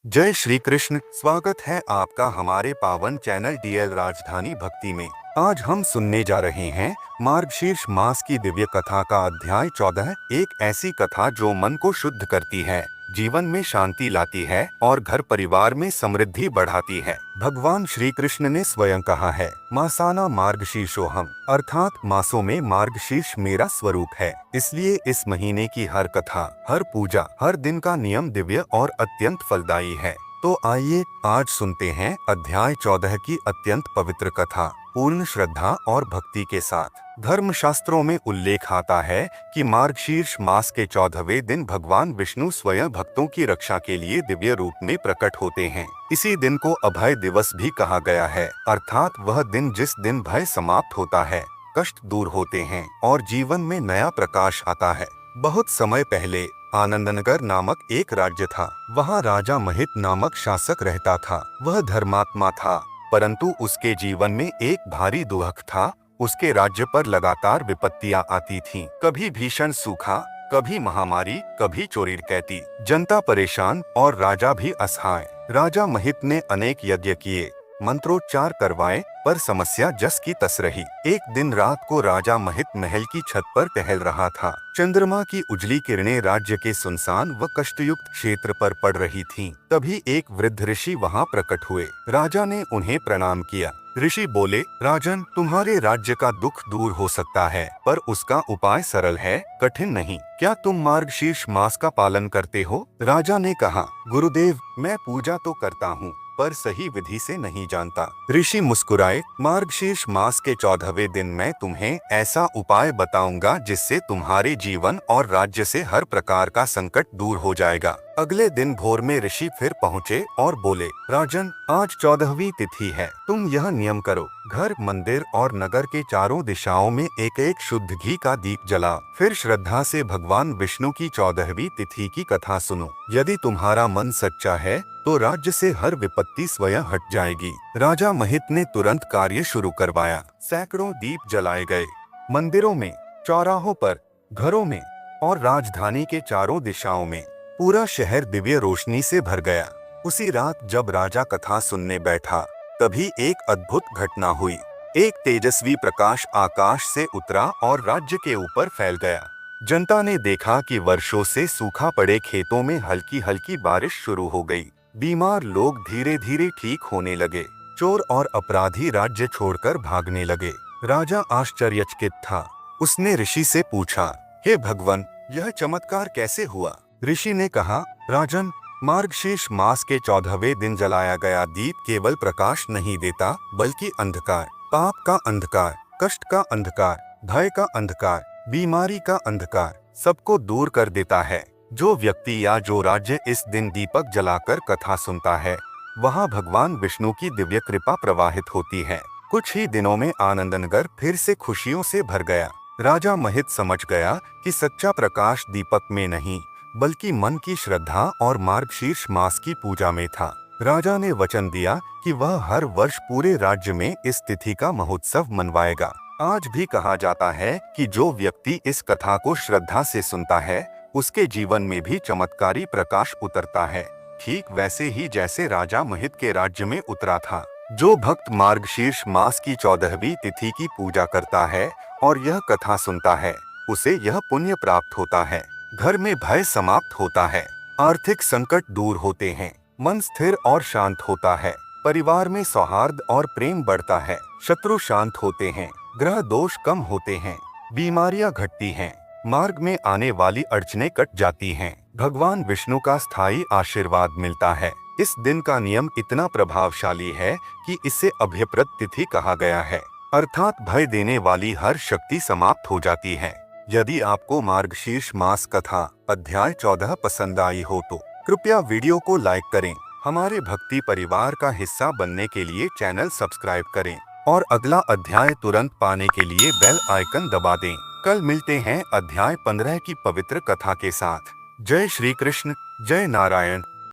जय श्री कृष्ण। स्वागत है आपका हमारे पावन चैनल डीएल राजधानी भक्ति में। आज हम सुनने जा रहे हैं मार्गशीर्ष मास की दिव्य कथा का अध्याय 14। एक ऐसी कथा जो मन को शुद्ध करती है, जीवन में शांति लाती है और घर परिवार में समृद्धि बढ़ाती है। भगवान श्री कृष्ण ने स्वयं कहा है, मासाना मार्गशीर्षोहम, अर्थात मासों में मार्गशीर्ष मेरा स्वरूप है। इसलिए इस महीने की हर कथा, हर पूजा, हर दिन का नियम दिव्य और अत्यंत फलदायी है। तो आइए आज सुनते हैं अध्याय 14 की अत्यंत पवित्र कथा, पूर्ण श्रद्धा और भक्ति के साथ। धर्म शास्त्रों में उल्लेख आता है कि मार्गशीर्ष मास के 14वें दिन भगवान विष्णु स्वयं भक्तों की रक्षा के लिए दिव्य रूप में प्रकट होते हैं। इसी दिन को अभय दिवस भी कहा गया है, अर्थात वह दिन जिस दिन भय समाप्त होता है, कष्ट दूर होते हैं और जीवन में नया प्रकाश आता है। बहुत समय पहले आनंदनगर नामक एक राज्य था। वहाँ राजा महित नामक शासक रहता था। वह धर्मात्मा था, परंतु उसके जीवन में एक भारी दुख था। उसके राज्य पर लगातार विपत्तियां आती थीं। कभी भीषण सूखा, कभी महामारी, कभी चोरी डकैती। जनता परेशान और राजा भी असहाय। राजा महित ने अनेक यज्ञ किए, मंत्रोच्चार करवाए, पर समस्या जस की तस रही। एक दिन रात को राजा महित महल की छत पर टहल रहा था। चंद्रमा की उजली किरणें राज्य के सुनसान व कष्टयुक्त क्षेत्र पर पड़ रही थीं। तभी एक वृद्ध ऋषि वहां प्रकट हुए। राजा ने उन्हें प्रणाम किया। ऋषि बोले, राजन, तुम्हारे राज्य का दुख दूर हो सकता है, पर उसका उपाय सरल है, कठिन नहीं। क्या तुम मार्गशीर्ष मास का पालन करते हो? राजा ने कहा, गुरुदेव, मैं पूजा तो करता हूँ, पर सही विधि से नहीं जानता। ऋषि मुस्कुराए, मार्गशीर्ष मास के 14वें दिन मैं तुम्हें ऐसा उपाय बताऊंगा जिससे तुम्हारे जीवन और राज्य से हर प्रकार का संकट दूर हो जाएगा। अगले दिन भोर में ऋषि फिर पहुँचे और बोले, राजन, आज 14वीं तिथि है। तुम यह नियम करो, घर, मंदिर और नगर के चारों दिशाओं में एक एक शुद्ध घी का दीप जला। फिर श्रद्धा से भगवान विष्णु की 14वीं तिथि की कथा सुनो। यदि तुम्हारा मन सच्चा है तो राज्य से हर विपत्ति स्वयं हट जाएगी। राजा महित ने तुरंत कार्य शुरू करवाया। सैकड़ों दीप जलाए गए। मंदिरों में, चौराहों पर, घरों में और राजधानी के चारों दिशाओं में पूरा शहर दिव्य रोशनी से भर गया। उसी रात जब राजा कथा सुनने बैठा, तभी एक अद्भुत घटना हुई। एक तेजस्वी प्रकाश आकाश से उतरा और राज्य के ऊपर फैल गया। जनता ने देखा कि वर्षों से सूखा पड़े खेतों में हल्की हल्की बारिश शुरू हो गई। बीमार लोग धीरे धीरे ठीक होने लगे। चोर और अपराधी राज्य छोड़कर भागने लगे। राजा आश्चर्यचकित था। उसने ऋषि से पूछा, हे भगवान, यह चमत्कार कैसे हुआ? ऋषि ने कहा, राजन, मार्गशीर्ष मास के 14वें दिन जलाया गया दीप केवल प्रकाश नहीं देता, बल्कि अंधकार, पाप का अंधकार, कष्ट का अंधकार, भय का अंधकार, बीमारी का अंधकार सबको दूर कर देता है। जो व्यक्ति या जो राज्य इस दिन दीपक जलाकर कथा सुनता है, वहाँ भगवान विष्णु की दिव्य कृपा प्रवाहित होती है। कुछ ही दिनों में आनंदनगर फिर से खुशियों से भर गया। राजा महित समझ गया कि सच्चा प्रकाश दीपक में नहीं, बल्कि मन की श्रद्धा और मार्गशीर्ष मास की पूजा में था। राजा ने वचन दिया कि वह हर वर्ष पूरे राज्य में इस तिथि का महोत्सव मनवाएगा। आज भी कहा जाता है कि जो व्यक्ति इस कथा को श्रद्धा से सुनता है, उसके जीवन में भी चमत्कारी प्रकाश उतरता है, ठीक वैसे ही जैसे राजा महित के राज्य में उतरा था। जो भक्त मार्गशीर्ष मास की 14वीं तिथि की पूजा करता है और यह कथा सुनता है, उसे यह पुण्य प्राप्त होता है। घर में भय समाप्त होता है, आर्थिक संकट दूर होते हैं, मन स्थिर और शांत होता है, परिवार में सौहार्द और प्रेम बढ़ता है, शत्रु शांत होते हैं, ग्रह दोष कम होते हैं, बीमारियां घटती हैं, मार्ग में आने वाली अड़चनें कट जाती हैं, भगवान विष्णु का स्थायी आशीर्वाद मिलता है। इस दिन का नियम इतना प्रभावशाली है कि इसे अभयप्रद तिथि कहा गया है, अर्थात भय देने वाली हर शक्ति समाप्त हो जाती है। यदि आपको मार्गशीर्ष मास कथा अध्याय 14 पसंद आई हो तो कृपया वीडियो को लाइक करें। हमारे भक्ति परिवार का हिस्सा बनने के लिए चैनल सब्सक्राइब करें और अगला अध्याय तुरंत पाने के लिए बेल आइकन दबा दें। कल मिलते हैं अध्याय 15 की पवित्र कथा के साथ। जय श्री कृष्ण, जय नारायण।